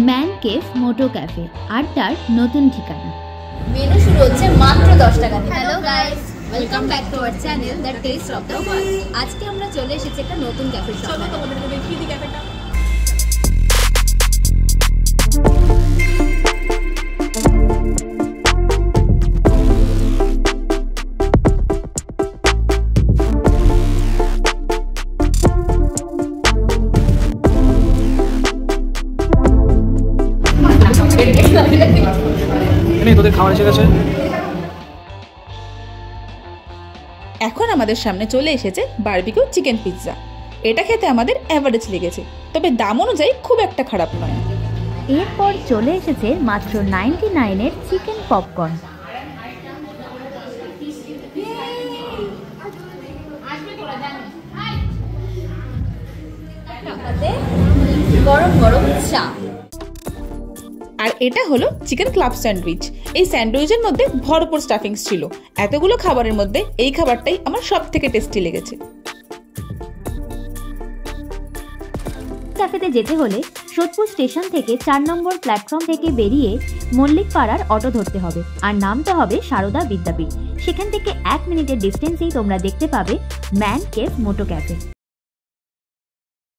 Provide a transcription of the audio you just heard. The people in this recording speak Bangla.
ম্যান কেভ মোটো ক্যাফে আড্ডার নতুন ঠিকানা। মেনু শুরু হচ্ছে মাত্র 10 টাকা থেকে। Hello guys, welcome back to our channel the test of the world. আজকে আমরা চলে এসেছি একটা নতুন ক্যাফে শপে। চলো তোমাদেরকে দেখিয়ে দিই ক্যাফেটা। তোদের খাওয়া এসে গেছে। এখন আমাদের সামনে চলে এসেছে বারবিকিউ চিকেন পিৎজা। এটা খেতে আমাদের অ্যাভারেজ লেগেছে, তবে দাম অনুযায়ী খুব একটা খারাপ নয়। এরপর চলে এসেছে মাত্র 99-এর চিকেন পপকর্ন। গরম গরম চা। আর এটা হলো চিকেন ক্লাব স্যান্ডউইচ। এই স্যান্ডউইচের মধ্যে ভরপুর স্টাফিংস ছিল। এতগুলো খাবারের মধ্যে এই খাবারটাই আমার সব থেকে টেস্টি লেগেছে। ক্যাফেতে যেতে হলে সোদপুর স্টেশন থেকে 4 নম্বর প্ল্যাটফর্ম থেকে বেরিয়ে মল্লিক পাড়ার অটো ধরতে হবে আর নামতে হবে সারদা বিদ্যাপীঠ। সেখান থেকে 1 মিনিটের ডিস্টেন্সেই তোমরা দেখতে পাবে ম্যান কেভ মোটো ক্যাফে।